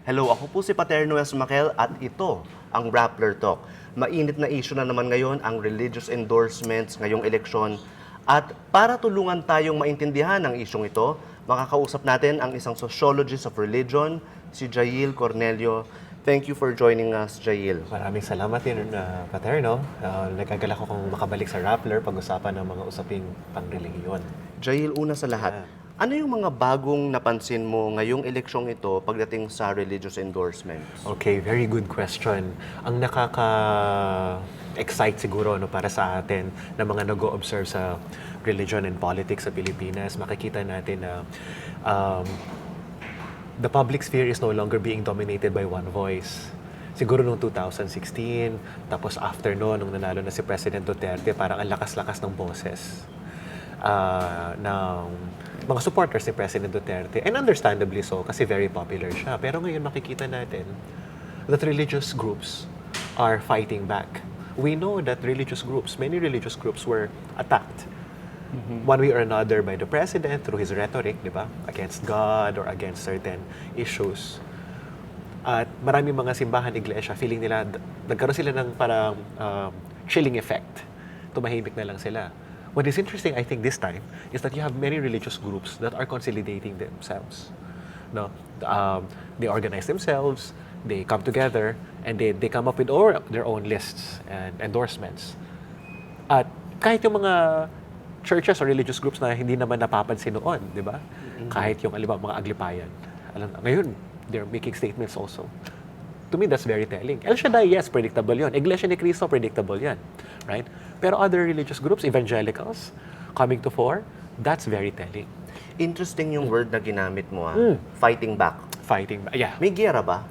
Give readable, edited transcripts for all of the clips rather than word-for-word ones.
Hello, ako po si Paterno S. Makel at ito ang Rappler Talk. Mainit na issue na naman ngayon ang religious endorsements ngayong eleksyon. At para tulungan tayong maintindihan ang isyong ito, makakausap natin ang isang sociologist of religion, si Jail Cornelio. Thank you for joining us, Jail. Maraming salamat din, Paterno. Nagkagala ko kung makabalik sa Rappler pag-usapan ng mga usaping pangrelihiyon. Jail, una sa lahat, ano yung mga bagong napansin mo ngayong eleksyong ito pagdating sa religious endorsements? Okay, very good question. Ang nakaka-excite siguro para sa atin na mga nag-o-observe sa religion and politics sa Pilipinas, makikita natin na the public sphere is no longer being dominated by one voice. Siguro noong 2016, tapos after nung nanalo na si President Dutertes, parang ang lakas-lakas ng boses ng mga supporters ni President Duterte. And understandably so, kasi very popular siya. Pero ngayon makikita natin that religious groups are fighting back. We know that many religious groups were attacked one way or another by the President through his rhetoric, di ba? Against God or against certain issues. At maraming mga simbahan, iglesia, feeling nila, nagkaroon sila ng parang chilling effect. Tumahimik na lang sila. What is interesting, I think, this time, is that you have many religious groups that are consolidating themselves. No? They organize themselves, they come together, and they come up with their own lists and endorsements. At kahit yung mga churches or religious groups na hindi naman napapansin noon, di ba? Kahit yung, mga aglipayan. Ngayon, they're making statements also. To me, that's very telling. El Shaddai, yes, predictable yun. Iglesia ni Cristo, predictable yan. Right? Pero other religious groups, evangelicals, coming to fore, that's very telling. Interesting yung word na ginamit mo, fighting back. Fighting back, yeah. May gera ba?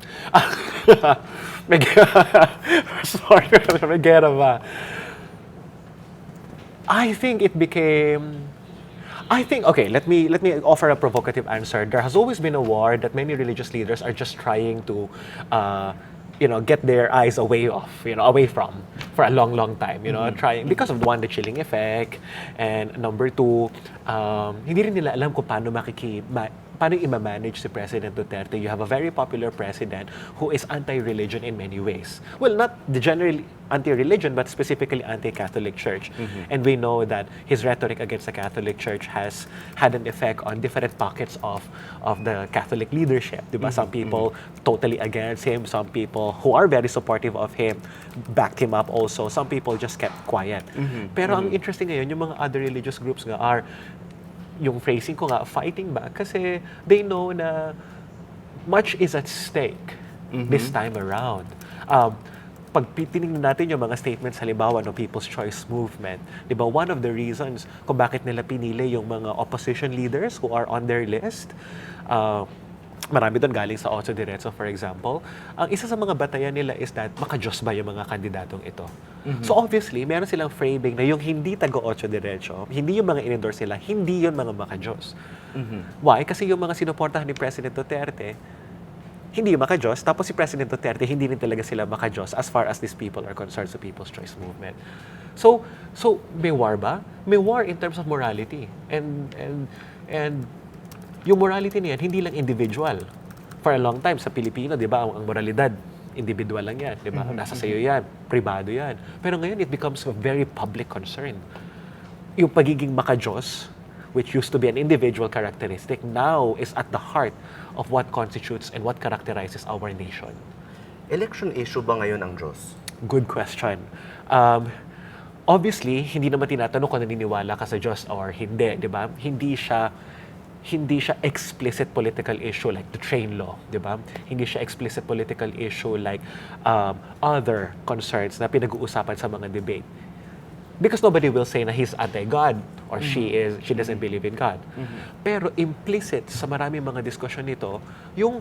Sorry, may gera ba? Okay, let me offer a provocative answer. There has always been a war that many religious leaders are just trying to get their eyes away from for a long time, trying because of one, the chilling effect, and number two, hindi rin nila alam kung paano i-manage si President Duterte. You have a very popular president who is anti-religion in many ways. Well, not generally anti-religion, but specifically anti-Catholic Church. And we know that his rhetoric against the Catholic Church has had an effect on different pockets of the Catholic leadership. Diba? Some people totally against him. Some people who are very supportive of him backed him up also. Some people just kept quiet. Pero ang interesting ngayon, yung mga other religious groups nga are yung phrasing ko nga, fighting back, kasi they know na much is at stake this time around. Pag tinignan natin yung mga statements, halimbawa, no, People's Choice Movement, di ba, one of the reasons kung bakit nila pinili yung mga opposition leaders who are on their list, marami doon galing sa Dutertes, for example, ang isa sa mga batayan nila is that maka-Diyos ba yung mga kandidatong ito? So obviously, meron silang framing na yung hindi taga-Dutertes, hindi yung mga in-endorse nila, hindi yun mga maka-Diyos. Why? Kasi yung mga sinuportahan ni President Duterte, hindi yung maka-Diyos, tapos si President Duterte, hindi rin talaga sila maka-Diyos as far as these people are concerned sa People's Choice Movement. So may war ba? May war in terms of morality. And yung morality niyan, hindi lang individual. For a long time, sa Pilipino, di ba, ang moralidad, individual lang yan. Di ba? Nasa sayo yan, pribado yan. Pero ngayon, it becomes a very public concern. Yung pagiging maka-Diyos, which used to be an individual characteristic, now is at the heart of what constitutes and what characterizes our nation. Election issue ba ngayon ang Diyos? Good question. Obviously, hindi naman tinatanong kung naniniwala ka sa Diyos or hindi, di ba? Hindi siya explicit political issue like the train law, di ba? Hindi siya explicit political issue like other concerns na pinag-uusapan sa mga debate. Because nobody will say na he's anti-God or she doesn't believe in God. Pero implicit sa maraming mga diskusyon nito, yung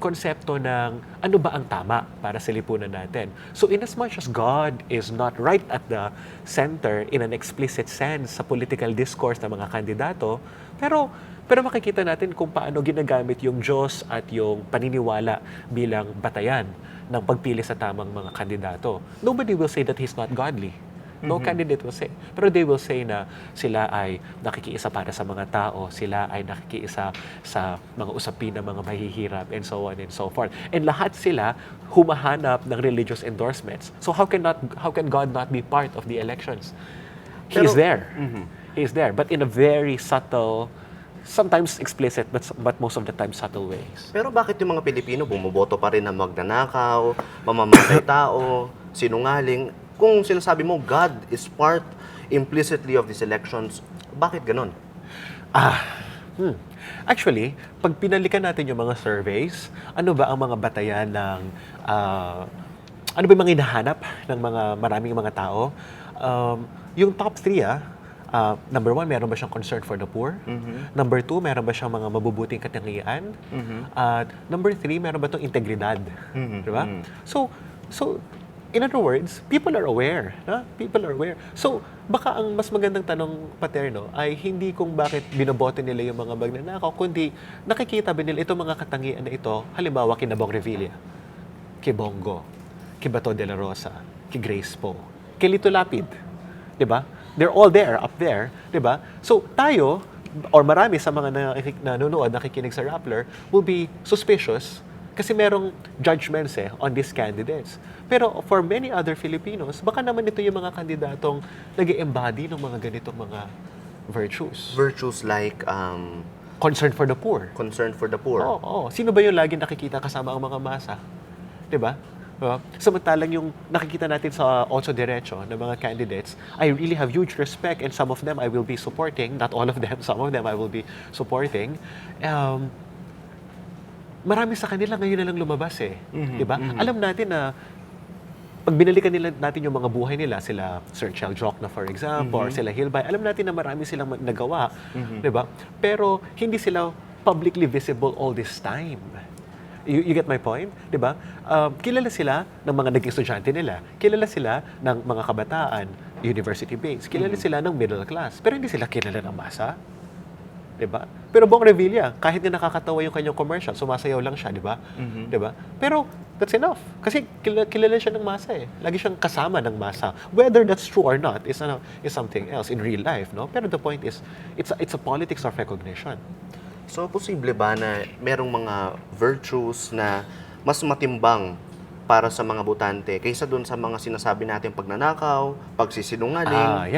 konsepto ng ano ba ang tama para sa lipunan natin. So in as much as God is not right at the center in an explicit sense sa political discourse ng mga kandidato, pero makikita natin kung paano ginagamit yung Diyos at yung paniniwala bilang batayan ng pagpili sa tamang mga kandidato. Nobody will say that he's not godly. No candidate will say. Pero they will say na sila ay nakikiisa para sa mga tao, sila ay nakikiisa sa mga usapin ng mga mahihirap, and so on and so forth. And lahat sila humahanap ng religious endorsements. So how can God not be part of the elections? He is there. He is there, but in a very subtle, sometimes explicit, but most of the time subtle ways. Pero bakit yung mga Pilipino bumoboto pa rin na magnanakaw, mamamatay tao, sinungaling? Kung sinasabi mo, God is part implicitly of these elections, bakit ganon? Actually, pag pinalikan natin yung mga surveys, ano ba ang mga batayan ng, ano ba yung mga hinahanap ng maraming mga tao? Yung top 3, number 1, meron ba siyang concern for the poor? Number 2, meron ba siyang mga mabubuting katangian? At number 3, meron ba itong integridad? Diba? So, in other words, people are aware. People are aware. So, baka ang mas magandang tanong, Paterno, ay hindi kung bakit binoboto nila yung mga magnanakaw, kundi nakikita ba nila itong mga katangian na ito, halimbawa kina Bong Revilla, kay Bongo, kay Bato de la Rosa, kay Grace Poe, kay Lito Lapid. Diba? They're all there, up there. Diba? So, tayo, or marami sa mga nanonood, nakikinig sa Rappler, will be suspicious kasi merong judgments on these candidates. Pero for many other Filipinos, baka naman ito yung mga kandidatong nag-embody ng mga ganitong mga virtues. Virtues like Concern for the poor. concern for the poor. Oo. Sino ba yung lagi nakikita kasama ang mga masa? Diba? Samantalang yung nakikita natin sa also diretso ng mga candidates, I really have huge respect, and some of them I will be supporting, not all of them, some of them I will be supporting. Marami sa kanila ngayon na lang lumabas diba? Alam natin na pag binalikan natin yung mga buhay nila, sila Sir Chel Jokna for example, or sila Hilbay, alam natin na marami silang nagawa, diba? Pero hindi sila publicly visible all this time. You get my point? Diba? Kilala sila ng mga naging estudyante nila. Kilala sila ng mga kabataan, university-based. Kilala sila ng middle class. Pero hindi sila kilala ng masa. Diba? Pero Bong Revilla, kahit na nakakatawa yung kanyang commercial, sumasayaw lang siya, diba? Diba? Pero that's enough. Kasi kilala siya ng masa Lagi siyang kasama ng masa. Whether that's true or not is something else in real life, no? Pero the point is, it's a politics of recognition. So, posible ba na merong mga virtues na mas matimbang para sa mga botante kaysa dun sa mga sinasabi natin pagnanakaw, pagsisinungaling,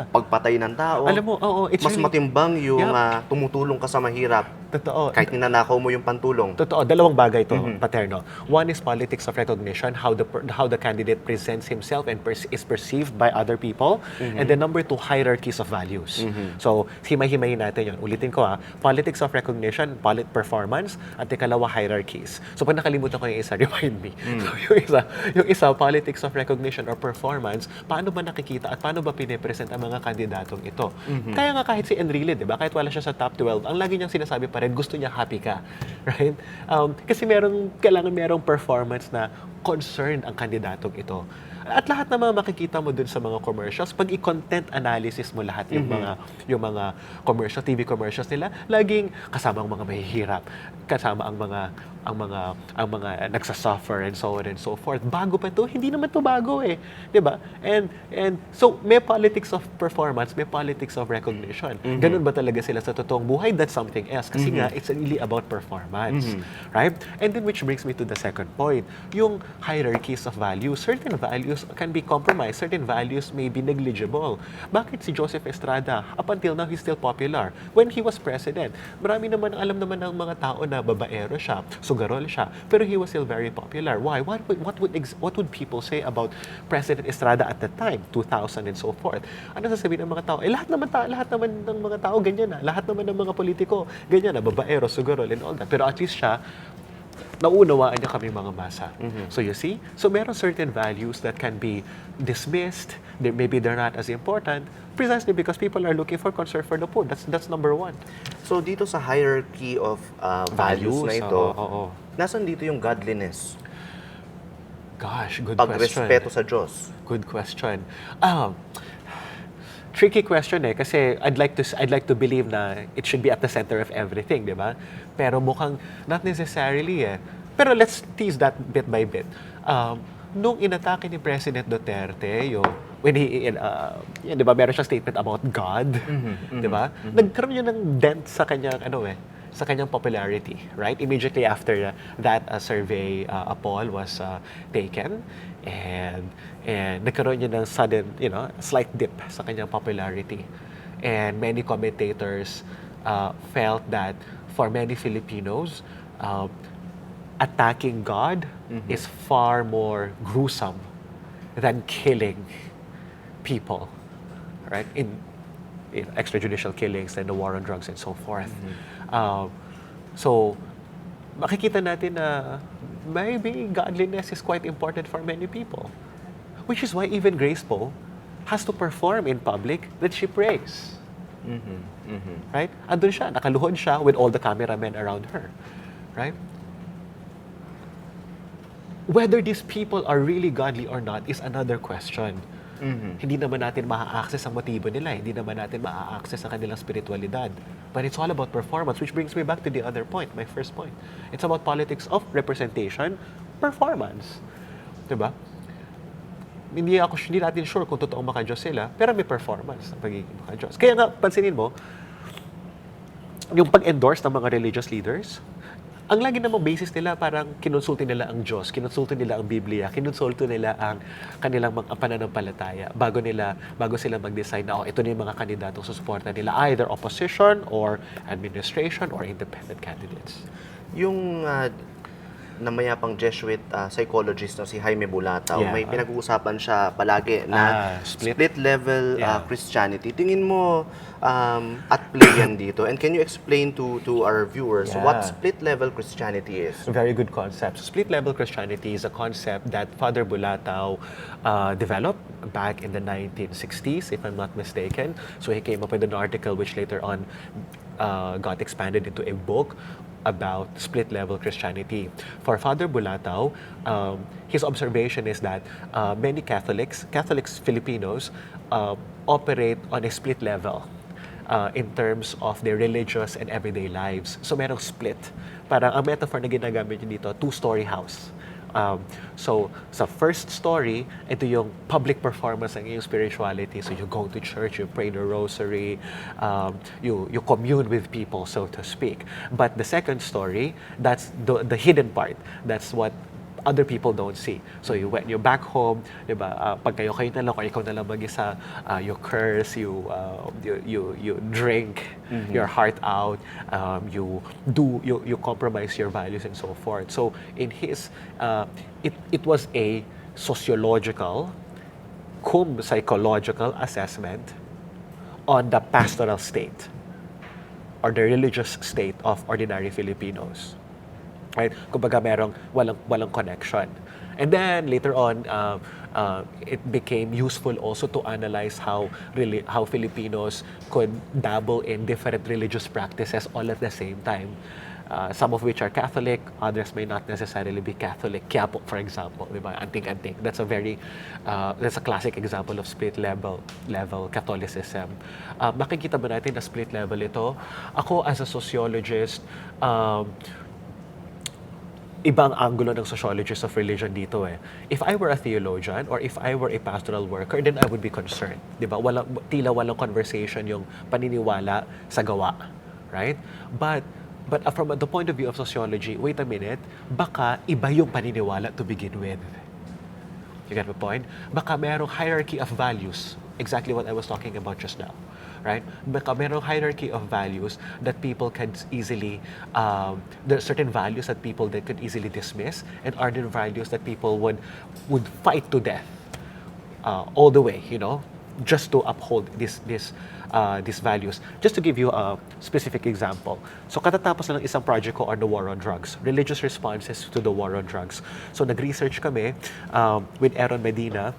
pagpatay ng tao? Alam mo, it's mas really matimbang yung tumutulong ka sa mahirap. Totoo. Kahit ninanakaw mo yung pantulong. Totoo. Dalawang bagay to, Paterno. One is politics of recognition, how the candidate presents himself and is perceived by other people. And then number 2, hierarchies of values. So, himay-himayin natin yun. Ulitin ko politics of recognition, performance, at ikalawa, hierarchies. So, pag nakalimutan ko yung isa, remind me. So, yung isa, politics of recognition or performance, paano ba nakikita at paano ba pinipresent ang mga kandidatong ito? Kaya nga kahit si Enrile, diba? Kahit wala siya sa top 12, ang lagi niyang sinasabi pa rin, gusto niya happy ka. Right? Kasi kailangan merong performance na concerned ang kandidatong ito. At lahat ng mga makikita mo dun sa mga commercials, pag i-content analysis mo lahat yung mga commercial, TV commercials nila, laging kasama ang mga mahihirap, kasama ang mga nagsasuffer and so on and so forth. Bago pa to? Hindi naman to bago 'di ba? And so may politics of performance, may politics of recognition. Ganun ba talaga sila sa totoong buhay? That's something else. Kasi nga it's really about performance. Right? And then which brings me to the second point, yung hierarchies of values. Certain values can be compromised. Certain values may be negligible. Bakit si Joseph Estrada, up until now, he's still popular? When he was president, marami naman, alam naman ng mga tao na babaero siya, sugarol siya, pero he was still very popular. Why? What would people say about President Estrada at that time, 2000 and so forth? Ano sasabihin ng mga tao? Lahat naman ng mga tao ganyan na. Lahat naman ng mga politiko ganyan na, babaero, sugarol, and all that. Pero at least siya, naunawaan niya kami mga masa. So you see? So meron certain values that can be dismissed. Maybe they're not as important precisely because people are looking for concern for the poor. That's number 1. So dito sa hierarchy of values na ito, nasan dito yung godliness? Gosh, good question. Pagrespeto sa Diyos. Good question. Tricky question kasi I'd like to believe na it should be at the center of everything, di ba? Pero mukhang not necessarily Pero let's tease that bit by bit. Nung inatake ni President Duterte when he, yun, di ba, meron siyang statement about God, di ba? Nagkaroon yun ng dent sa kanyang, sa kanyang popularity, right? Immediately after that survey, a poll was taken, and nagkaroon yun ng sudden, slight dip sa kanyang popularity. And many commentators felt that for many Filipinos, attacking God is far more gruesome than killing people, right? In extrajudicial killings and the war on drugs and so forth. So, makikita natin na maybe godliness is quite important for many people. Which is why even Grace Po has to perform in public that she prays. Right? Andun siya, nakaluhod siya with all the cameramen around her. Right? Whether these people are really godly or not is another question. Hindi naman natin ma-access ang motibo nila. Hindi naman natin ma-access ang kanilang spiritualidad. But it's all about performance, which brings me back to the other point, my first point. It's about politics of representation, performance. Diba? Hindi natin sure kung totoong maka-Diyos sila, pero may performance ng pagiging maka-Diyos. Kaya nga, pansinin mo, yung pag-endorse ng mga religious leaders, ang lagi namang basis nila parang kinonsulti nila ang Diyos, kinonsulti nila ang Biblia, kinonsulti nila ang kanilang mga pananampalataya bago sila mag-decide na ito na yung mga kandidatong susuporta nila, either opposition or administration or independent candidates. Yung namayapang Jesuit psychologist na si Jaime Bulataw, may pinag-uusapan siya palagi na split-level Christianity. Tingin mo at play yan dito? And can you explain to our viewers what split-level Christianity is? A very good concept. Split-level Christianity is a concept that Father Bulataw developed back in the 1960s, if I'm not mistaken. So he came up with an article which later on got expanded into a book about split-level Christianity. For Father Bulataw, his observation is that many Catholics Filipinos, operate on a split level in terms of their religious and everyday lives. So merong split. Parang ang metaphor na ginagamit niyo dito, two-story house. So, sa first story, ito yung public performance ng iyong spirituality. So, you go to church, you pray the rosary, you commune with people, so to speak. But the second story, that's the hidden part. That's what other people don't see. So when you're back home, diba, pag kayo na lang or ikaw na lang mag-isa, you curse, you drink your heart out, you compromise your values and so forth. So in his, it was a sociological, cum psychological assessment on the pastoral state or the religious state of ordinary Filipinos. Right? Kumbaga merong walang connection. And then later on, it became useful also to analyze how Filipinos could dabble in different religious practices all at the same time. Some of which are Catholic, others may not necessarily be Catholic. Quiapo, for example, diba? Anting-anting. That's a classic example of split level Catholicism. Makikita ba natin na split level ito? Ako as a sociologist, ibang angulo ng sociologist of religion dito eh. If I were a theologian or if I were a pastoral worker, then I would be concerned. Diba? Tila walang conversation yung paniniwala sa gawa. Right? But from the point of view of sociology, wait a minute, baka iba yung paniniwala to begin with. You get my point? Baka merong hierarchy of values. Exactly what I was talking about just now. Right? Baka merong hierarchy of values that people can easily, there are certain values that people that could easily dismiss and other values that people would fight to death all the way, just to uphold these values. Just to give you a specific example. So katatapos lang isang project ko on the war on drugs, religious responses to the war on drugs. So nag-research kami with Aaron Medina,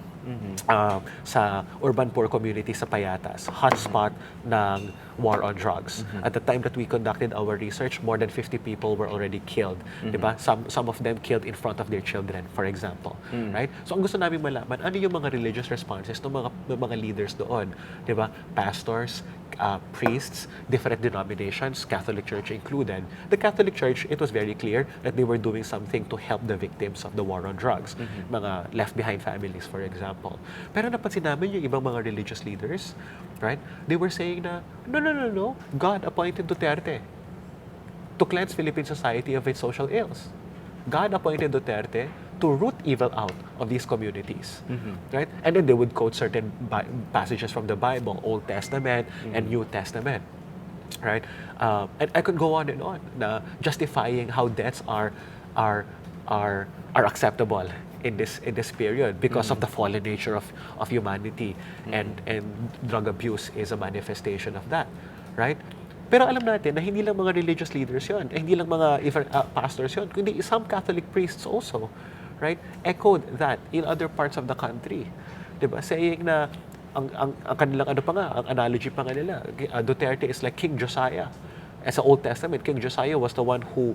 sa urban poor community sa Payatas, hotspot ng war on drugs. At the time that we conducted our research, more than 50 people were already killed. Diba? Some of them killed in front of their children, for example. Right? So ang gusto namin malaman, ano yung mga religious responses ng mga leaders doon? Diba? Pastors, priests, different denominations, Catholic Church included. The Catholic Church, it was very clear that they were doing something to help the victims of the war on drugs, mga left behind families, for example. Pero napansin namin yung ibang mga religious leaders, right? They were saying na, no, God appointed Duterte to cleanse Philippine society of its social ills. God appointed Duterte to root evil out of these communities, right? And then they would quote certain passages from the Bible, Old Testament and New Testament, right? And I could go on and on, na justifying how deaths are acceptable in this period because of the fallen nature of humanity, and drug abuse is a manifestation of that, right? Pero alam natin na hindi lang mga religious leaders yon, hindi lang mga pastors yon, kundi some Catholic priests also, right, echoed that in other parts of the country. Diba? Saying na, ang kanilang ano pa nga, ang analogy pa nga nila, Duterte is like King Josiah. As sa Old Testament, King Josiah was the one who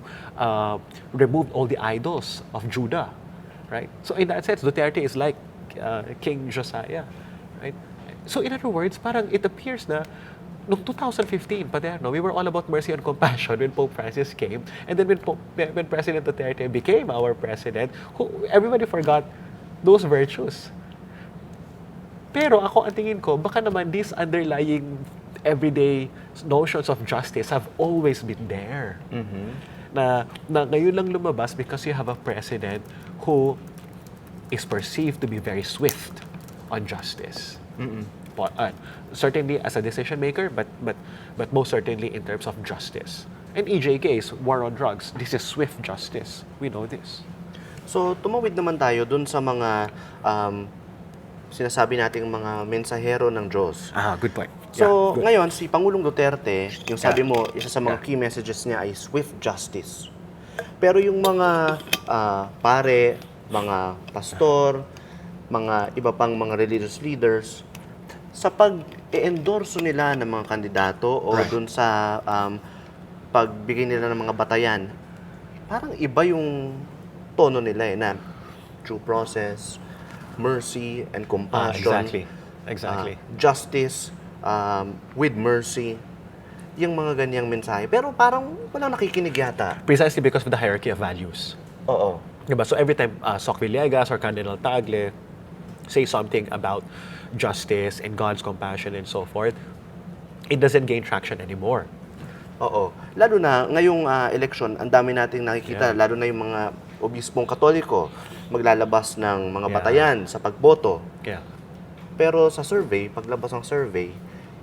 removed all the idols of Judah, right? So in that sense, Duterte is like King Josiah, right? So in other words, parang it appears na noong 2015, Paterno, we were all about mercy and compassion when Pope Francis came. And then when President Duterte became our president, everybody forgot those virtues. Pero ako, ang tingin ko, baka naman these underlying everyday notions of justice have always been there. Na ngayon lang lumabas because you have a president who is perceived to be very swift on justice. Certainly as a decision maker, but most certainly in terms of justice. And EJK's war on drugs, this is swift justice. We know this. So, tumawid naman tayo dun sa mga sinasabi nating mga mensahero ng Diyos. Good point. So, good. ngayon, si Pangulong Duterte, yung sabi mo, isa sa mga key messages niya ay swift justice. Pero yung mga pare, mga pastor, mga iba pang mga religious leaders, sa pag-endorso nila ng mga kandidato o dun sa pagbigay nila ng mga batayan, parang iba yung tono nila na due process, mercy and compassion. Exactly. Justice with mercy. Yung mga ganyang mensahe. Pero parang walang nakikinig yata. Precisely because of the hierarchy of values. Oo. Diba? So every time Soc Villegas or Cardinal Tagle say something about justice and God's compassion and so forth, it doesn't gain traction anymore. Oo. Lalo na ngayong election, ang dami nating nakikita, lalo na yung mga obispong Katoliko maglalabas ng mga batayan sa pagboto. Pero sa survey, paglabas ng survey,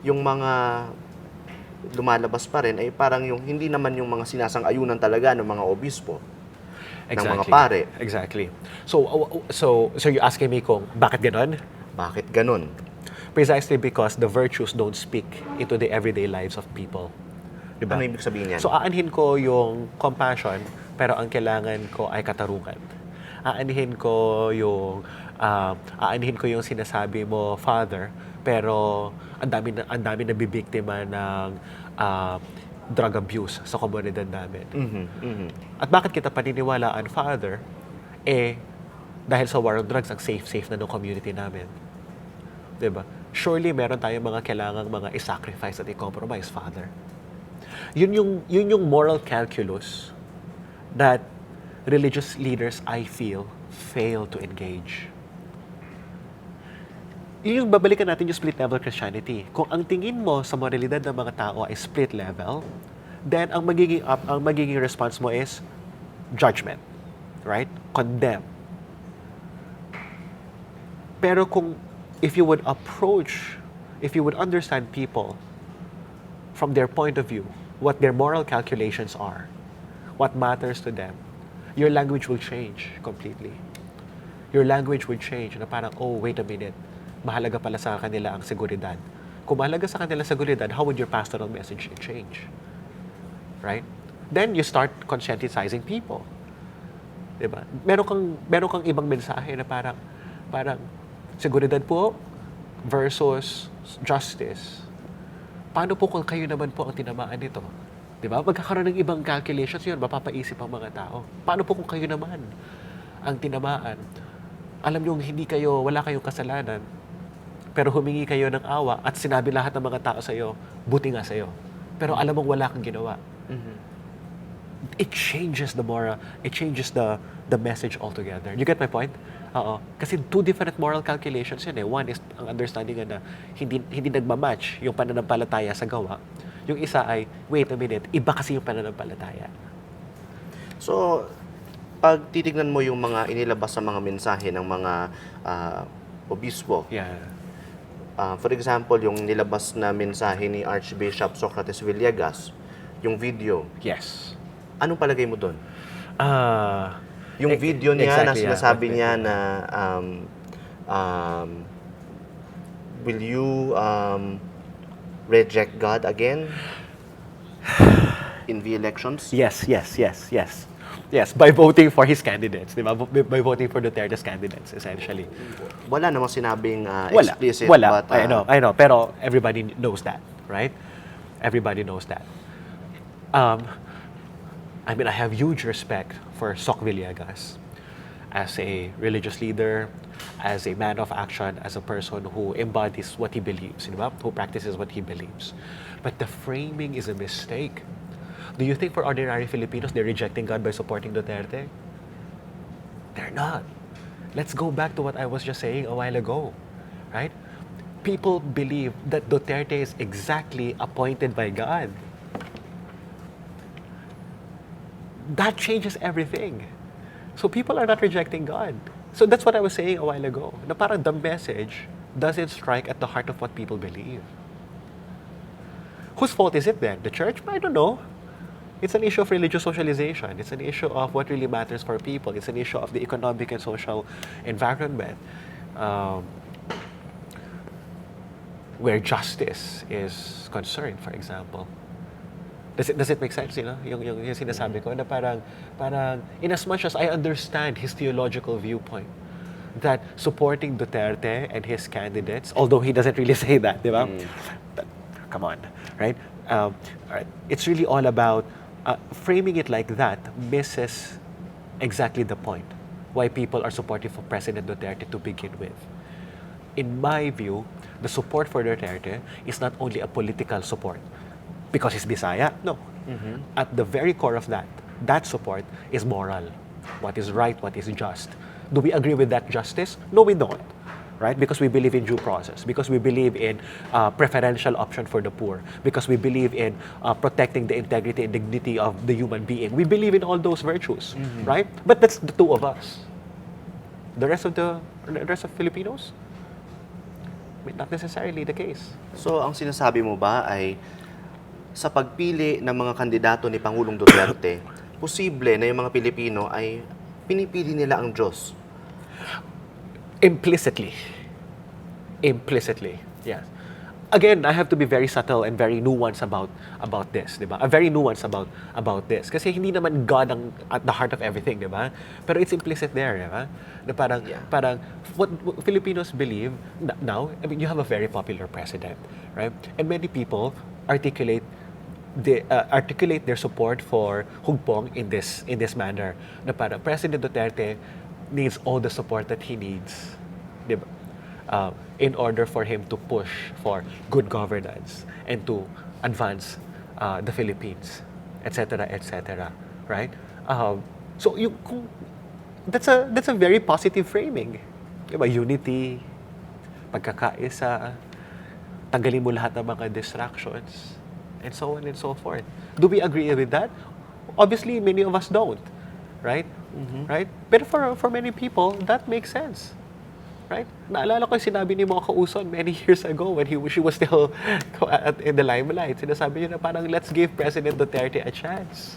yung mga lumalabas pa rin ay parang yung hindi naman yung mga sinasang-ayunan talaga ng mga obispo. Ng mga pare. Exactly. So you're asking me kung bakit ganon? Bakit ganon? Precisely because the virtues don't speak into the everyday lives of people. Diba? Ano ibig sabihin yan? So aanhin ko yung compassion, pero ang kailangan ko ay katarungan. Aanhin ko yung sinasabi mo, Father, pero ang dami na bibiktima ng drug abuse sa komunidad namin. At bakit kita paniniwalaan, Father? Dahil sa war on drugs, ang safe na ng community namin. Diba? Surely, meron tayong mga kailangang mga i-sacrifice at i-compromise, Father. Yun yung moral calculus that religious leaders, I feel, fail to engage. Yung babalikan natin yung Splitlevel Christianity. Kung ang tingin mo sa moralidad ng mga tao ay split level, then ang magiging response mo is judgment, right? Condemn. Pero if you would understand people from their point of view, what their moral calculations are, what matters to them, your language will change completely. Your language will change na parang, oh, wait a minute, mahalaga pala sa kanila ang seguridad. Kung mahalaga sa kanila seguridad, how would your pastoral message change? Right? Then you start conscientizing people. Diba? Meron kang ibang mensahe na parang seguridad po versus justice. Paano po kung kayo naman po ang tinamaan nito? Diba? Magkakaroon ng ibang calculations yun, mapapaisip ang mga tao. Paano po kung kayo naman ang tinamaan? Alam niyo, wala kayong kasalanan. pero humingi kayo ng awa at sinabi lahat ng mga tao sa'yo, buti nga sa'yo. Pero alam mong wala kang ginawa. It changes the moral, it changes the message altogether. You get my point? Oo. Kasi two different moral calculations yun eh. One is ang understanding na hindi nagmamatch yung pananampalataya sa gawa. Yung isa ay, wait a minute, iba kasi yung pananampalataya. So, pag titignan mo yung mga inilabas sa mga mensahe ng mga obispo, Yeah. for example, yung nilabas na mensahe ni Archbishop Socrates Villegas, yung video, Yes. anong palagay mo doon? Ah, Yung video niya na exactly, yeah. sinasabi niya na will you reject God again in the elections? Yes, by voting for his candidates, di ba? By voting for Dutertes candidates, essentially. Wala namang sinabing Wala. explicit. Wala. But, I know. Pero everybody knows that, right? Everybody knows that. I mean, I have huge respect for Soc Villegas as a religious leader, as a man of action, as a person who embodies what he believes, di ba? Who practices what he believes. But the framing is a mistake. Do you think for ordinary Filipinos, they're rejecting God by supporting Duterte? They're not. Let's go back to what I was just saying a while ago, right? People believe that Duterte is exactly appointed by God. That changes everything. So people are not rejecting God. So that's what I was saying a while ago. Na parang the message doesn't strike at the heart of what people believe. Whose fault is it then? The church? I don't know. It's an issue of religious socialization. It's an issue of what really matters for people. It's an issue of the economic and social environment where justice is concerned, for example. Does it make sense, you know? Yung sinasabi ko na parang in as much as I understand his theological viewpoint that supporting Duterte and his candidates, although he doesn't really say that, di ba? But, come on, right? It's really all about framing it like that misses exactly the point why people are supportive of President Duterte to begin with. In my view, the support for Duterte is not only a political support because he's Bisaya. No. At the very core of that support is moral. What is right, what is just. Do we agree with that justice? No, we don't. Right? Because we believe in due process, because we believe in preferential option for the poor, because we believe in protecting the integrity and dignity of the human being. We believe in all those virtues, right? But that's the two of us. The rest of Filipinos, not necessarily the case. So, ang sinasabi mo ba ay sa pagpili ng mga kandidato ni Pangulong Duterte, posible na yung mga Pilipino ay pinipili nila ang Diyos? Implicitly, yes. Again, I have to be very subtle and very nuanced about this, di ba? Very nuanced about this. Kasi hindi naman God ang at the heart of everything, di ba? Pero it's implicit there, di ba? Na parang what Filipinos believe now, I mean, you have a very popular president, right? And many people articulate their support for Hugpong in this manner. Na parang President Duterte needs all the support that he needs, diba? In order for him to push for good governance and to advance the Philippines, etc., right? So that's a very positive framing, diba? Unity, pagkakaisa, tanggalin mo lahat ng mga distractions, and so on and so forth. Do we agree with that? Obviously, many of us don't. Right? Right? Pero for many people, that makes sense. Right? Naalala ko yung sinabi ni mga kauson many years ago when she was still in the limelight. Sinasabi niya na parang, let's give President Duterte a chance.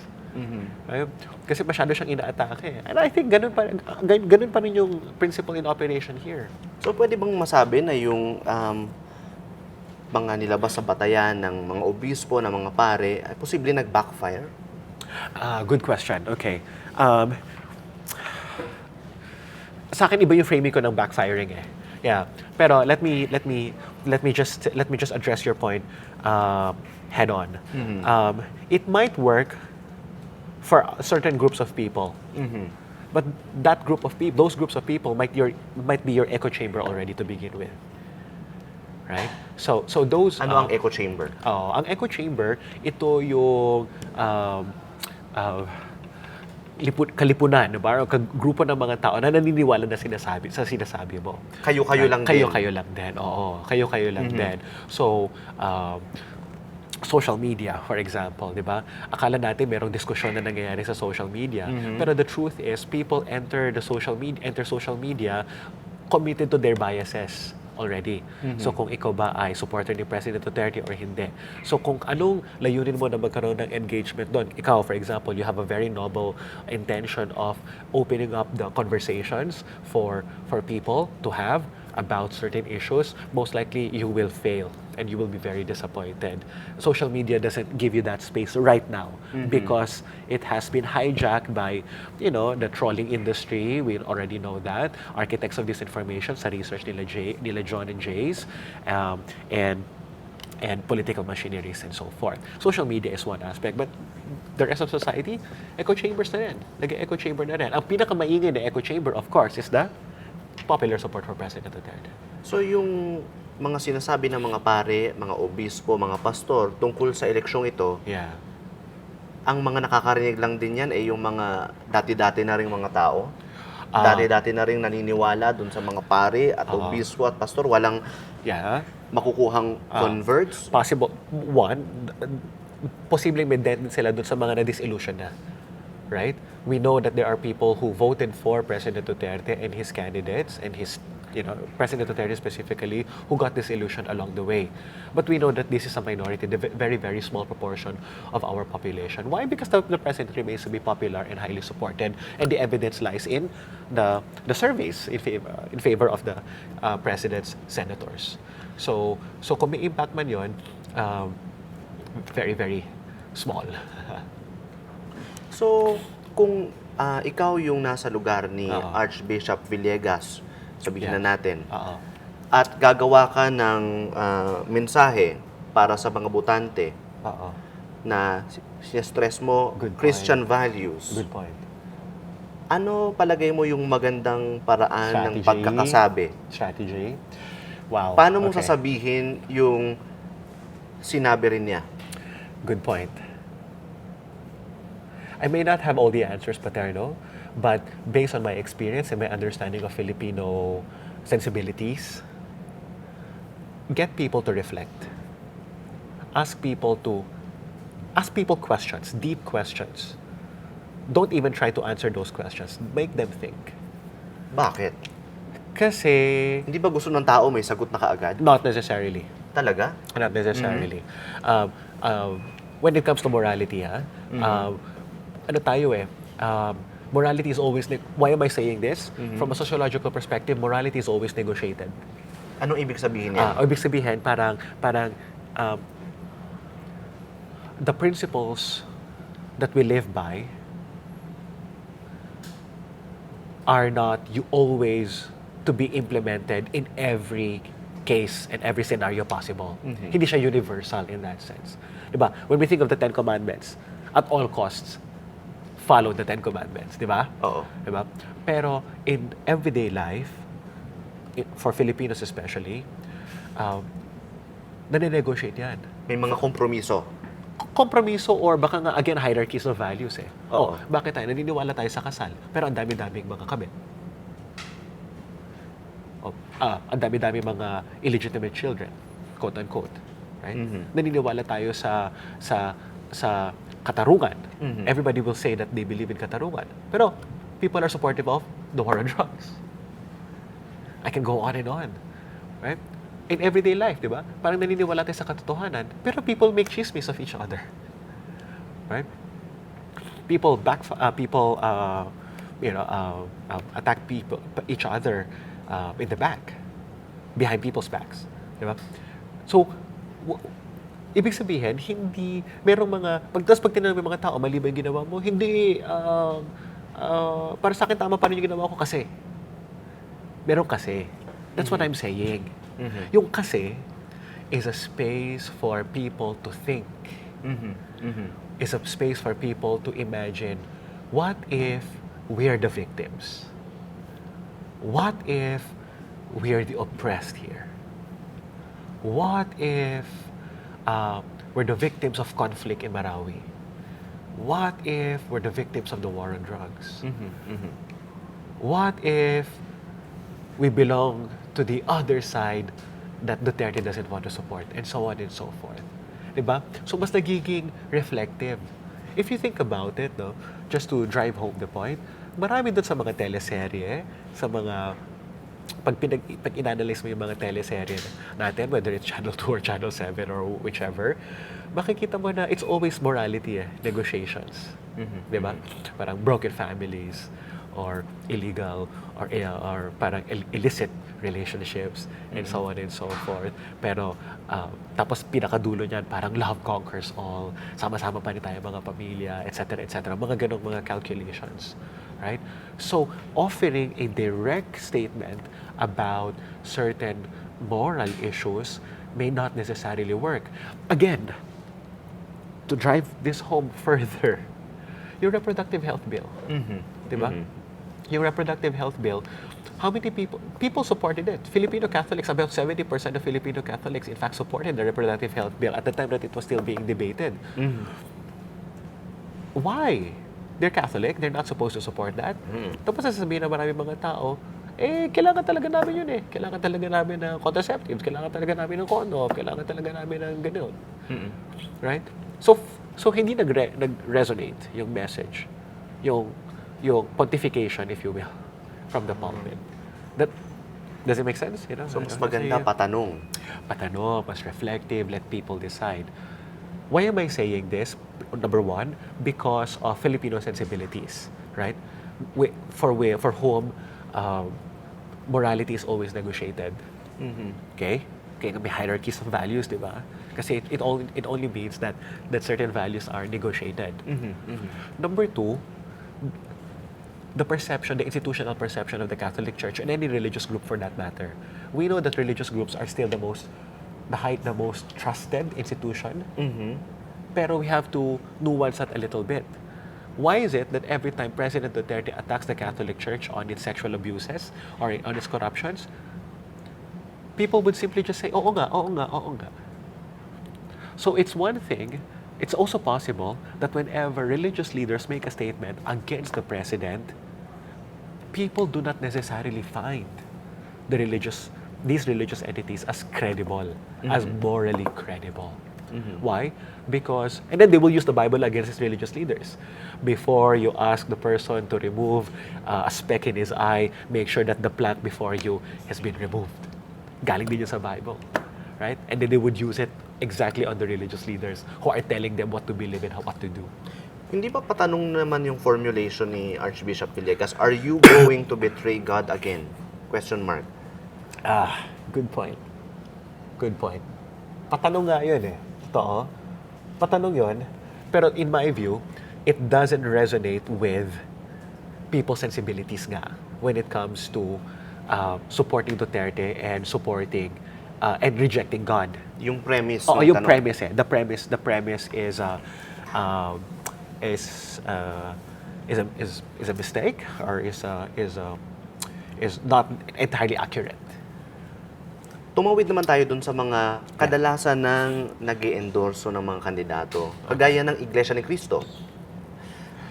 Right? Kasi masyado siyang inaatake. And I think ganun pa rin yung principle in operation here. So, pwede bang masabi na yung mga nilabas sa batayan ng mga obispo, ng mga pare, ay posible nag-backfire? Good question. Okay. Sa akin iba yung framing ko ng backfiring eh. Yeah. Pero let me just address your point head on. It might work for certain groups of people. But those groups of people might be your echo chamber already to begin with. Right? So those Ano ang echo chamber? ang echo chamber, ito yung uh, kalipunan, diba? O grupo ng mga tao na naniniwala na sinasabi mo. Kayo-kayo Right? lang din. Kayo-kayo lang din. Oo, kayo-kayo lang din. So, social media, for example, di ba? Akala natin merong diskusyon na nangyayari sa social media. Pero the truth is, people enter social media committed to their biases already. So kung ikaw ba ay supporter ni President Duterte or hindi. So kung anong layunin mo na magkaroon ng engagement doon, ikaw, for example, you have a very noble intention of opening up the conversations for people to have about certain issues, most likely you will fail and you will be very disappointed. Social media doesn't give you that space right now because it has been hijacked by, the trolling industry. We already know that. Architects of disinformation sa research nila John and Jays, and political machineries and so forth. Social media is one aspect, but the rest of society, echo chambers na rin. Nag-echo chamber na rin. Ang pinakamaingay na echo chamber, of course, is the popular support for President Duterte. So yung mga sinasabi ng mga pare, mga obispo, mga pastor tungkol sa eleksyong ito, Yeah. ang mga nakakarinig lang din yan ay yung mga dati-dati na ring mga tao. Dati-dati na ring naniniwala dun sa mga pare at obispo at pastor. Walang Yeah. makukuhang converts. Possible. One, posibleng may dent sila dun sa mga na-disillusion na. Right? We know that there are people who voted for President Duterte and his candidates and President Duterte specifically, who got disillusioned along the way. But we know that this is a minority, the very, very small proportion of our population. Why? Because the president remains to be popular and highly supported, and the evidence lies in the surveys in favor of the president's senators. So kung may impact man yun, very, very small. So, kung ikaw yung nasa lugar ni Archbishop Villegas, sabihin na natin, at gagawa ka ng mensahe para sa mga botante na sinestress mo Good Christian values, Good point. ano palagay mo yung magandang paraan ng Strategy. pagkakasabi? Strategy? Wow. Paano mo Okay. sasabihin yung sinabi rin niya? Good point. I may not have all the answers, Paterno, but based on my experience and my understanding of Filipino sensibilities, get people to reflect. Ask people questions, deep questions. Don't even try to answer those questions. Make them think. Bakit? Kasi, Hindi ba gusto ng tao may sagot na kaagad? not necessarily. Talaga? Not necessarily. When it comes to morality, morality is always, why am I saying this? From a sociological perspective, morality is always negotiated. Anong ibig sabihin niya? Ibig sabihin, parang the principles that we live by are not always to be implemented in every case and every scenario possible. Hindi siya universal in that sense. Diba? When we think of the Ten Commandments, at all costs, follow the Ten Commandments, di ba? Oo. Diba? Pero in everyday life, for Filipinos especially, nane-negotiate yan. May mga kompromiso. Kompromiso or baka nga, again, hierarchies of values eh. Oo. Bakit tayo? Naniniwala tayo sa kasal, pero ang dami-daming mga kabit. Ang dami-daming mga illegitimate children, quote-unquote. Right? Naniniwala tayo sa katarungan. Everybody will say that they believe in katarungan. Pero people are supportive of the war on drugs. I can go on and on. Right? In everyday life, di ba? Parang naniniwala tayo sa katotohanan, pero people make chismis of each other. Right? People attack each other in the back, behind people's backs. Di ba? So, ibig sabihin, hindi, merong mga, pag tinanong ng mga tao, mali ba yung ginawa mo? Hindi, para sa akin, tama pa rin yung ginawa ko kasi. Meron kasi. That's what I'm saying. Yung kasi is a space for people to think. Is a space for people to imagine, what if we're the victims? What if we're the oppressed here? What if we're the victims of conflict in Marawi? What if we're the victims of the war on drugs? What if we belong to the other side that Duterte doesn't want to support, and so on and so forth. Diba? So, mas nagiging reflective. If you think about it, no, just to drive home the point, marami doon sa mga teleserye, sa mga pag inanalyze mo yung mga teleserye natin, whether it's Channel 2 or Channel 7 or whichever, makikita mo na it's always morality, negotiations. Diba? Parang broken families, or illegal, or parang illicit relationships, and so on and so forth. Pero, tapos pinakadulo niyan, parang love conquers all, sama-sama pa rin tayo mga pamilya, etc., etc. Mga ganong mga calculations. Right? So, offering a direct statement about certain moral issues may not necessarily work. Again, to drive this home further, yung reproductive health bill. Diba? Yung reproductive health bill, how many people supported it? Filipino Catholics, about 70% of Filipino Catholics, in fact, supported the reproductive health bill at the time that it was still being debated. Why? They're Catholic, they're not supposed to support that. Tapos sasabihin na maraming mga tao, kailangan talaga namin yun eh. Kailangan talaga namin ng contraceptives, kailangan talaga namin ng condom, kailangan talaga namin ng gano'n. Right? So hindi nag-resonate yung message, yung pontification, if you will, from the pulpit. Does it make sense? You know? So, mas maganda patanong. Patanong, mas reflective, let people decide. Why am I saying this? Number one, because of Filipino sensibilities, right? For whom morality is always negotiated. Okay? Kaya may hierarchies of values, di ba? Kasi it only means that certain values are negotiated. Number two, the institutional perception of the Catholic Church, and any religious group for that matter. We know that religious groups are still the most trusted institution. Pero we have to nuance that a little bit. Why is it that every time President Duterte attacks the Catholic Church on its sexual abuses or on its corruptions, people would simply just say, oo nga, oo nga, oo nga. So it's one thing. It's also possible that whenever religious leaders make a statement against the president, people do not necessarily find these religious entities as credible, as morally credible. Why? Because, and then they will use the Bible against these religious leaders. Before you ask the person to remove a speck in his eye, make sure that the plank before you has been removed. Galing din yun sa Bible. Right? And then they would use it exactly on the religious leaders who are telling them what to believe and what to do. Hindi ba patanong naman yung formulation ni Archbishop Villegas? Are you going to betray God again? Question mark. Good point. Good point. Patanong nga yun eh. Totoo. Patanong yun. Pero in my view, it doesn't resonate with people's sensibilities nga when it comes to supporting Duterte and supporting and rejecting God. Yung premise. Oh, yung premise eh. The premise is a mistake or is not entirely accurate. Tumawid naman tayo dun sa mga kadalasan ng nag-i-endorso ng mga kandidato. Kagaya ng Iglesia ni Cristo.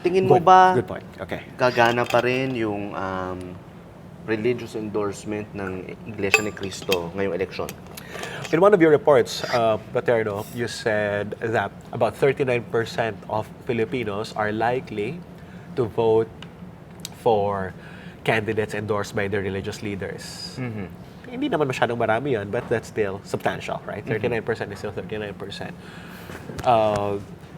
Tingin mo ba Good point. Okay. gagana pa rin yung religious endorsement ng Iglesia ni Cristo ngayong eleksyon? In one of your reports, Paterno, you said that about 39% of Filipinos are likely to vote for candidates endorsed by their religious leaders. Hindi naman masyadong marami yan, but that's still substantial, right? 39% is still 39%.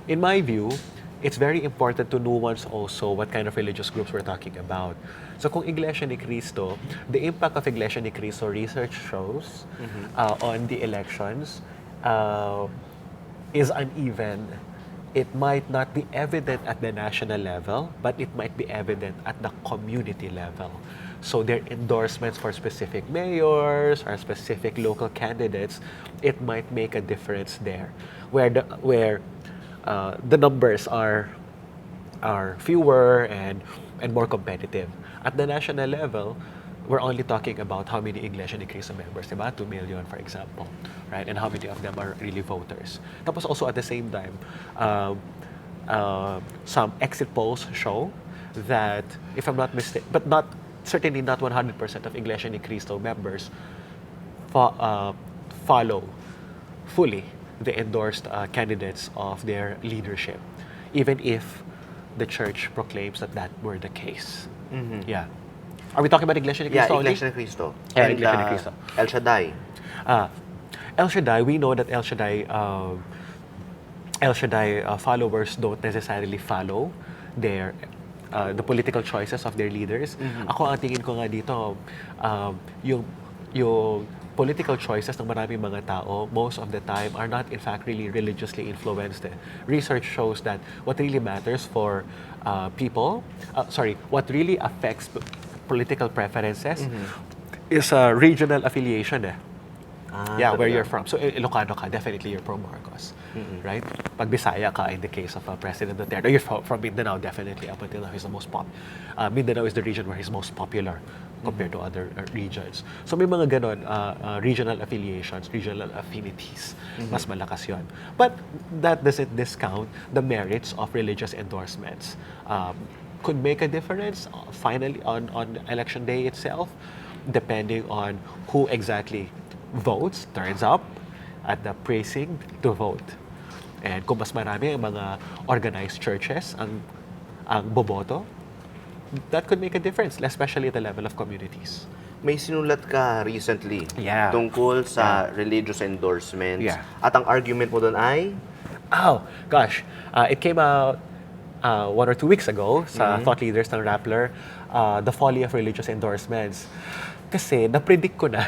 In my view, it's very important to nuance also what kind of religious groups we're talking about. So kung Iglesia ni Cristo, the impact of Iglesia ni Cristo research shows on the elections is uneven. It might not be evident at the national level, but it might be evident at the community level. So their endorsements for specific mayors or specific local candidates, it might make a difference there. Where the numbers are fewer and more competitive. At the national level, we're only talking about how many Iglesia ni Cristo members, diba? 2 million, for example, right? And how many of them are really voters. Tapos also at the same time, some exit polls show that, if I'm not mistaken, but certainly not 100% of Iglesia ni Cristo members follow fully the endorsed candidates of their leadership, even if the church proclaims that were the case. Yeah. Are we talking about Iglesia ni Cristo only? Iglesia ni Cristo. Yeah, And Iglesia ni Cristo. El Shaddai. El Shaddai, we know that El Shaddai followers don't necessarily follow their the political choices of their leaders. Ako, ang tingin ko nga dito, yung political choices ng maraming mga tao, most of the time, are not in fact really religiously influenced. Research shows that what really matters for what really affects political preferences is regional affiliation. Where you're from. So, Ilocano ka, definitely you're pro Marcos, right? Pag Bisaya ka, in the case of President Dutertes, you're from Mindanao, definitely, up until now, he's the most Mindanao is the region where he's most popular compared to other regions. So, may mga ganon, regional affiliations, regional affinities, mas malakas yun. But that doesn't discount the merits of religious endorsements. Could make a difference, finally, on election day itself, depending on who exactly votes, turns up at the precinct to vote. And kung mas marami ang mga organized churches ang boboto, that could make a difference, especially at the level of communities. May sinulat ka recently Yeah. tungkol sa religious endorsements. Yeah. At ang argument mo doon ay, Oh, gosh. It came out 1 or 2 weeks ago sa thought leaders ng Rappler, the folly of religious endorsements. Kasi na-predict ko na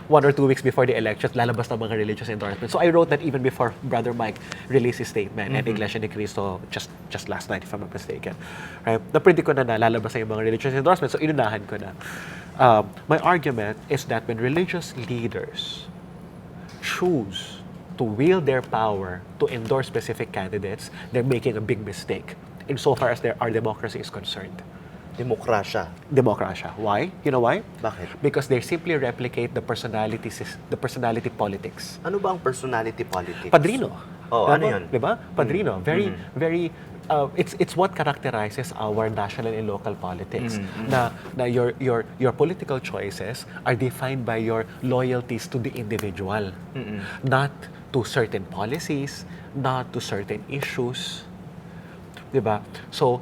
1 or 2 weeks before the elections, lalabas na mga religious endorsements. So I wrote that even before Brother Mike released his statement and Iglesia ni Cristo just last night, if I'm not mistaken. Right? Na-predict ko na lalabas na yung mga religious endorsements. So inunahan ko na. My argument is that when religious leaders choose to wield their power to endorse specific candidates, they're making a big mistake insofar as our democracy is concerned. Democracia. Why? You know why? Bakit? Because they simply replicate the personality politics. Ano ba ang personality politics? Padrino. Oh, Diba? ano yun? Diba? Padrino. Very it's what characterizes our national and local politics. Na your political choices are defined by your loyalties to the individual, not to certain policies, not to certain issues. Diba? So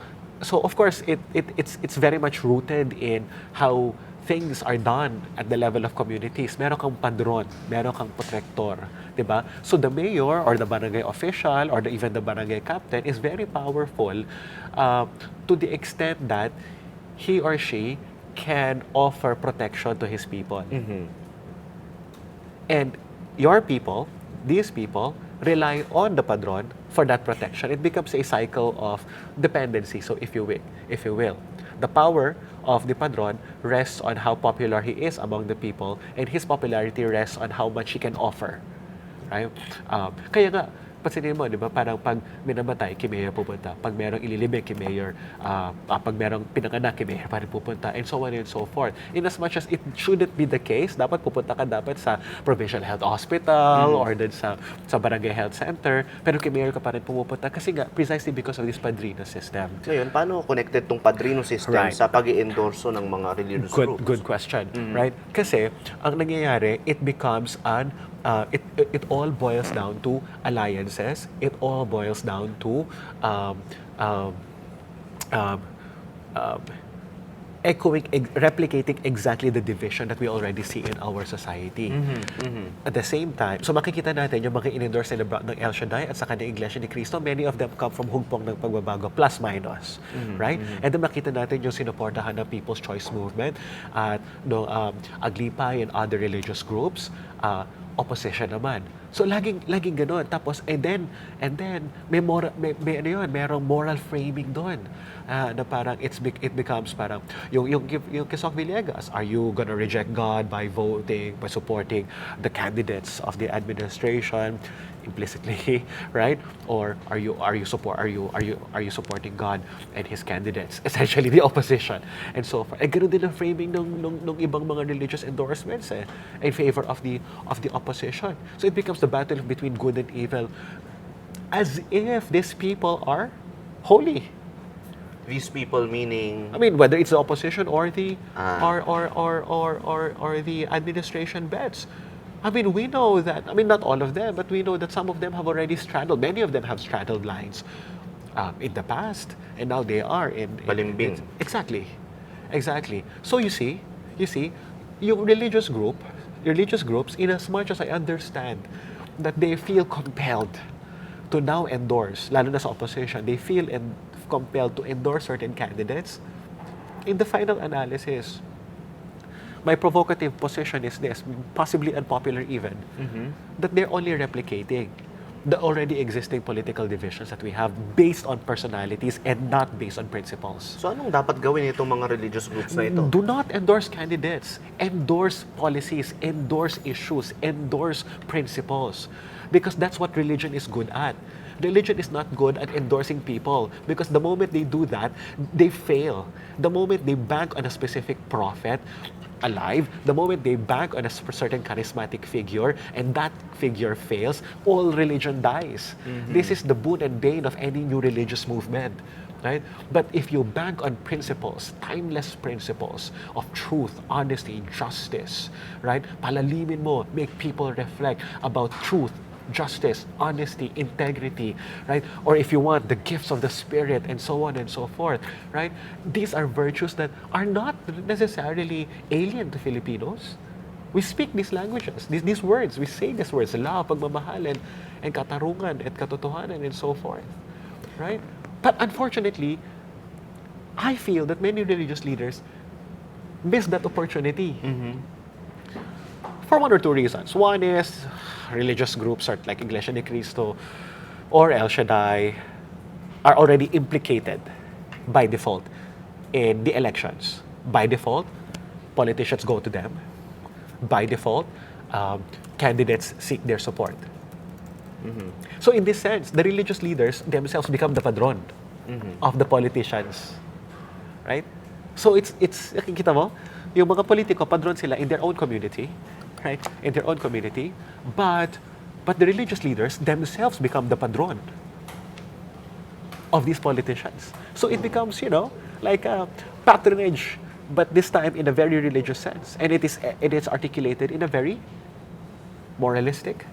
of course it's very much rooted in how things are done at the level of communities. Meron kang padron, meron kang protector, 'di ba? So the mayor or the barangay official or even the barangay captain is very powerful to the extent that he or she can offer protection to his people. And your people, these people, rely on the padron for that protection. It becomes a cycle of dependency. So if you will, the power of the padron rests on how popular he is among the people, and his popularity rests on how much he can offer. Right? Kaya nga, pansinin mo, di ba, parang pag minamatay, kay Mayor pupunta. Pag merong ililibing, kay Mayor, pag merong pinanganak, kay Mayor pa rin pupunta, and so on and so forth. In as much as it shouldn't be the case, dapat pupunta ka sa provincial health hospital or then sa barangay health center, pero kay Mayor ka pa rin pumupunta kasi nga, precisely because of this padrino system. Ngayon, paano connected tong padrino system sa pag-i-endorso ng mga religious groups? Good question, right? Kasi, ang nangyayari, it becomes it all boils down to alliances. It all boils down to replicating exactly the division that we already see in our society. At the same time, so makikita natin yung mga in-endorse ng El Shaddai at saka ng Iglesia ni Cristo, many of them come from hugpong ng pagbabago, plus minus, right? And then makita natin yung sinuportahan ng People's Choice Movement at Aglipay and other religious groups, opposition naman. So laging ganoon. Tapos and then may ano yun, merong moral framing doon. Na parang it becomes parang yung kay Villegas, are you gonna reject God by voting, by supporting the candidates of the administration implicitly, right? Or are you supporting God and his candidates, essentially the opposition, and so forth. Ganoon din ang framing ng ibang mga religious endorsements in favor of the opposition. So it becomes the battle between good and evil, as if these people are holy. These people meaning... I mean, whether it's the opposition or the or the administration bets. I mean, we know that, I mean, not all of them, but we know that some of them have already straddled, many of them have straddled lines in the past, and now they are in Balimbing. Exactly. So you see, yung religious groups, in as much as I understand that they feel compelled to now endorse, lalo na sa opposition, they feel compelled to endorse certain candidates. In the final analysis, my provocative position is this, possibly unpopular even, that they're only replicating the already existing political divisions that we have based on personalities and not based on principles. So anong dapat gawin itong mga religious groups na ito? Do not endorse candidates, endorse policies, endorse issues, endorse principles. Because that's what religion is good at. Religion is not good at endorsing people, because the moment they do that, they fail. The moment they bank on a specific prophet alive, the moment they bank on a certain charismatic figure, and that figure fails, all religion dies. This is the boon and bane of any new religious movement. Right? But if you bank on principles, timeless principles of truth, honesty, justice, right? Palalimin mo, make people reflect about truth, justice, honesty, integrity, right? Or if you want, the gifts of the Spirit, and so on and so forth, right? These are virtues that are not necessarily alien to Filipinos. We speak these languages, these words, we say these words, love, pagmamahal, and katarungan, and katotohanan, and so forth, right? But unfortunately, I feel that many religious leaders miss that opportunity. For one or two reasons. One is religious groups like Iglesia ni Cristo or El Shaddai are already implicated by default in the elections. By default, politicians go to them. By default, candidates seek their support. So in this sense, the religious leaders themselves become the padron of the politicians. Right? So it's nakikita mo, yung mga politiko, padron sila in their own community, right? In their own community, but the religious leaders themselves become the padron of these politicians. So it becomes, like a patronage, but this time in a very religious sense, and it is articulated in a very moralistic,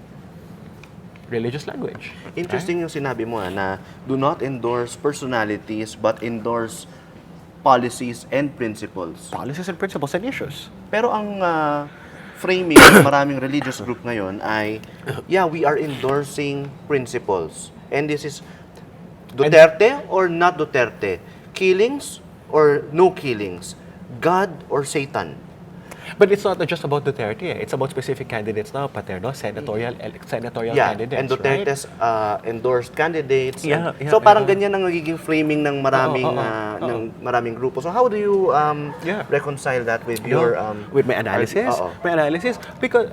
religious language. Interesting yung sinabi mo na do not endorse personalities but endorse policies and principles. Policies and principles and issues. Pero ang framing ng maraming religious group ngayon ay, we are endorsing principles. And this is Duterte or not Duterte? Killings or no killings? God or Satan? But it's not just about Duterte. It's about specific candidates now, Paterno, senatorial candidates, and Dutertes endorsed candidates. Yeah, So parang ganyan ang nagiging framing ng maraming grupo. So how do you reconcile that with your with my analysis? My analysis, because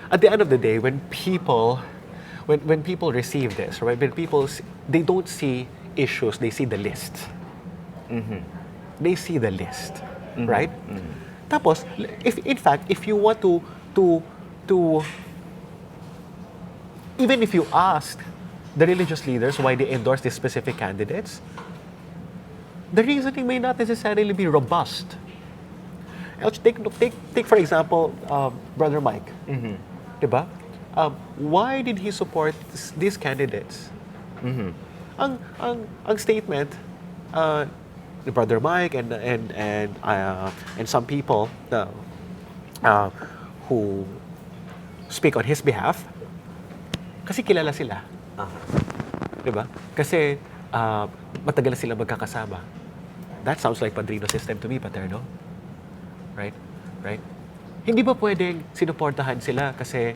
at the end of the day, when people receive this, right? When people they don't see issues, they see the list. They see the list, right? Tapos, if you want to even if you ask the religious leaders why they endorse these specific candidates, the reasoning may not necessarily be robust. Take for example, Brother Mike. Diba? Why did he support these candidates? Ang statement, Brother Mike and some people who speak on his behalf, kasi kilala sila. Diba? Kasi matagal na sila magkakasama. That sounds like padrino system to me, Paterno. Right? Hindi ba pwedeng sinuportahan sila kasi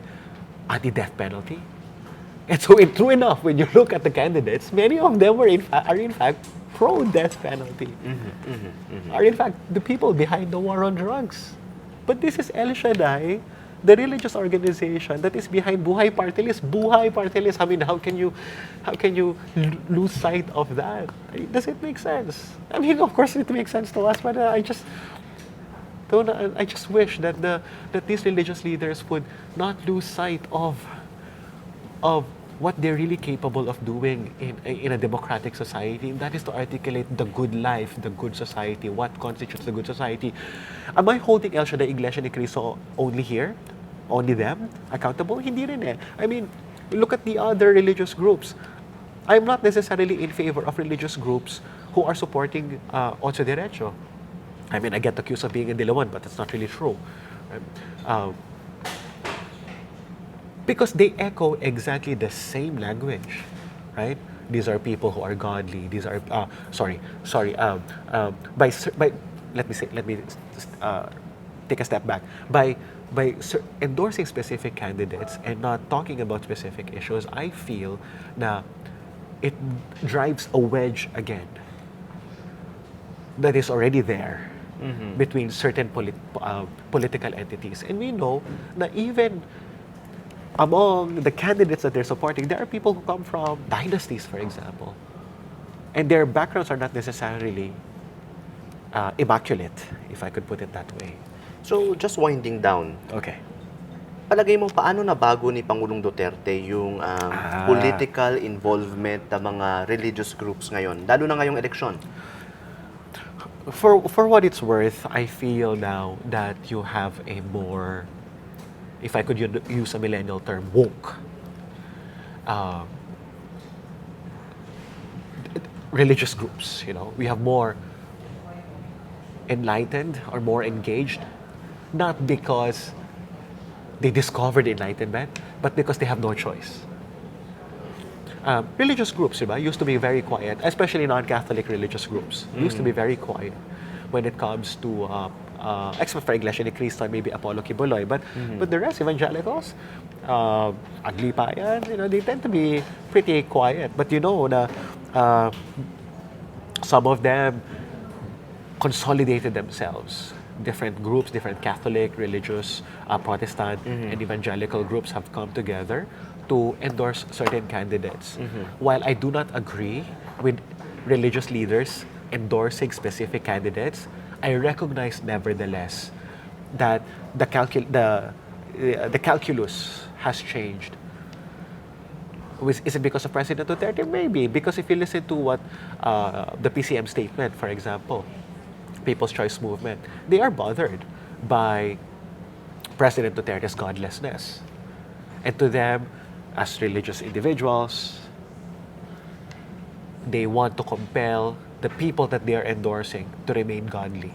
anti-death penalty. And so, true enough, when you look at the candidates, many of them are in fact pro-death penalty. Are in fact the people behind the war on drugs. But this is El Shaddai, the religious organization that is behind Buhay Party List. Buhay Party List. I mean, how can you lose sight of that? Does it make sense? I mean, of course it makes sense to us, but I just wish that these religious leaders would not lose sight of what they're really capable of doing in a democratic society, and that is to articulate the good life, the good society, what constitutes the good society. Am I holding El Shaddai Iglesia ni Cristo only here? Only them accountable? Hindi rin eh. I mean, look at the other religious groups. I'm not necessarily in favor of religious groups who are supporting Ocho Derecho. I mean, I get accused of being a Dilawan, but that's not really true. Because they echo exactly the same language, right? These are people who are godly. These are let me take a step back. By endorsing specific candidates and not talking about specific issues, I feel that it drives a wedge again that is already there between certain political entities, and we know that even among the candidates that they're supporting, there are people who come from dynasties, for example. And their backgrounds are not necessarily immaculate, if I could put it that way. So, just winding down, Okay. palagay mo paano nabago ni Pangulong Duterte yung political involvement ng mga religious groups ngayon, lalo na ngayong eleksyon? For what it's worth, I feel now that you have a more, if I could use a millennial term, woke religious groups. You know, we have more enlightened or more engaged, not because they discovered enlightenment, but because they have no choice. Religious groups, diba, used to be very quiet, especially non-Catholic religious groups, used to be very quiet when it comes to except for Iglesia ni Cristo, maybe Apollo Kibuloy, but the rest, evangelicals, Aglipayan, you know, they tend to be pretty quiet. But you know, some of them consolidated themselves. Different groups, different Catholic, religious, Protestant, and evangelical groups have come together to endorse certain candidates. While I do not agree with religious leaders endorsing specific candidates, I recognize nevertheless that the calculus has changed. Is it because of President Duterte? Maybe. Because if you listen to what the PCM statement, for example, People's Choice Movement, they are bothered by President Duterte's godlessness. And to them, as religious individuals, they want to compel the people that they are endorsing to remain godly.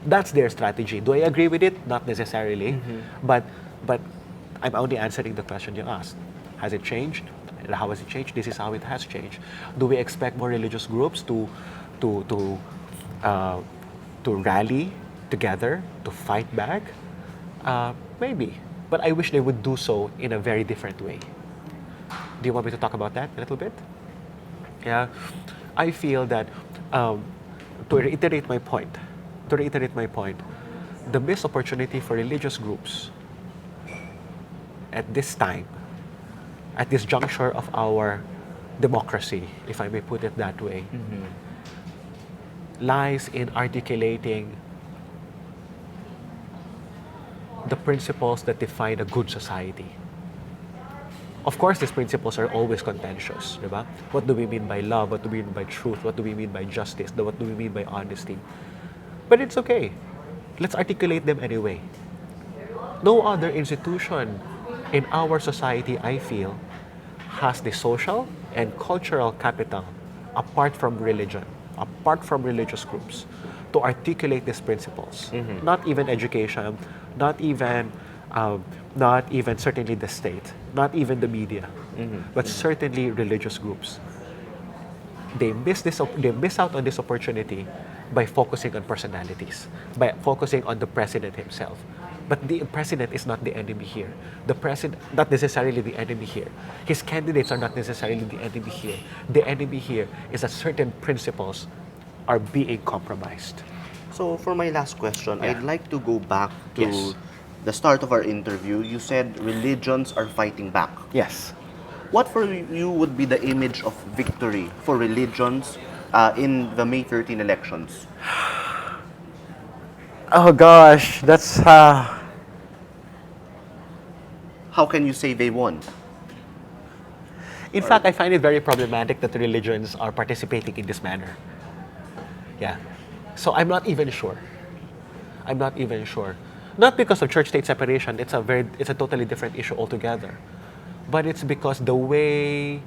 That's their strategy. Do I agree with it? Not necessarily. But I'm only answering the question you asked. Has it changed? How has it changed? This is how it has changed. Do we expect more religious groups to rally together, to fight back? Maybe. But I wish they would do so in a very different way. Do you want me to talk about that a little bit? Yeah. I feel that, to reiterate my point, the missed opportunity for religious groups at this time, at this juncture of our democracy, if I may put it that way, lies in articulating the principles that define a good society. Of course, these principles are always contentious, diba? What do we mean by love? What do we mean by truth? What do we mean by justice? What do we mean by honesty? But it's okay. Let's articulate them anyway. No other institution in our society, I feel, has the social and cultural capital apart from religion, apart from religious groups, to articulate these principles. Not even education, not even certainly the state, not even the media, but certainly religious groups. They miss out on this opportunity by focusing on personalities, by focusing on the president himself. But the president is not the enemy here. The president, not necessarily the enemy here. His candidates are not necessarily the enemy here. The enemy here is that certain principles are being compromised. So for my last question, Yeah. I'd like to go back to Yes. the start of our interview. You said religions are fighting back. Yes. What for you would be the image of victory for religions in the May 13 elections? Oh gosh, that's How can you say they won? in fact, I find it very problematic that the religions are participating in this manner. Yeah. So I'm not even sure. I'm not even sure. Not because of church-state separation, it's a totally different issue altogether. But it's because the way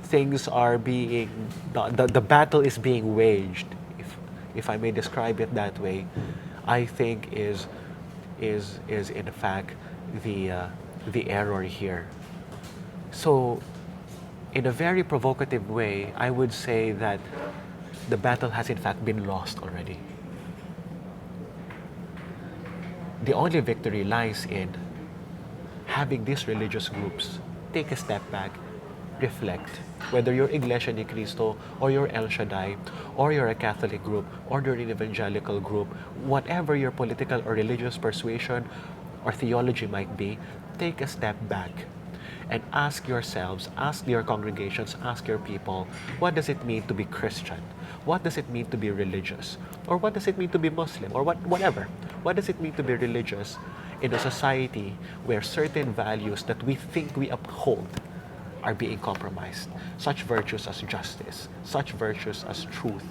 things are being, the battle is being waged, if I may describe it that way, I think is in fact the error here. So, in a very provocative way, I would say that the battle has in fact been lost already. The only victory lies in having these religious groups take a step back, reflect, whether you're Iglesia ni Cristo, or you're El Shaddai, or you're a Catholic group, or you're an evangelical group, whatever your political or religious persuasion or theology might be, take a step back and ask yourselves, ask your congregations, ask your people, what does it mean to be Christian? What does it mean to be religious? Or what does it mean to be Muslim? Or whatever. What does it mean to be religious in a society where certain values that we think we uphold are being compromised? Such virtues as justice, such virtues as truth,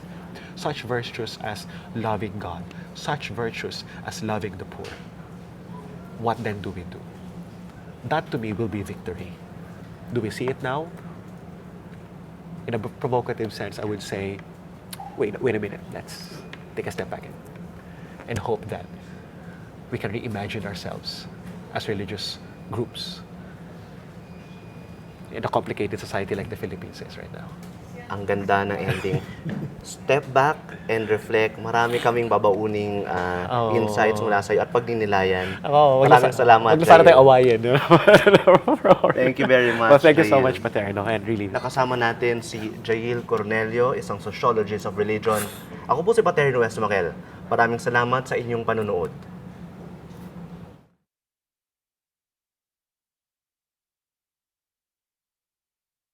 such virtues as loving God, such virtues as loving the poor. What then do we do? That to me will be victory. Do we see it now? In a provocative sense, I would say, wait a minute, let's take a step back and hope that we can reimagine ourselves as religious groups in a complicated society like the Philippines is right now. Ang ganda ng ending. Step back and reflect. Marami kaming babauning insights mula sa'yo at pagdinilayan. Maraming salamat. Huwag na sana tayo awayin. Thank you very much. Well, thank you so Jail. much, Paterno. And really, Nakasama natin si Jail Cornelio, isang sociologist of religion. Ako po si Paterno West Maquel. Maraming salamat sa inyong panonood.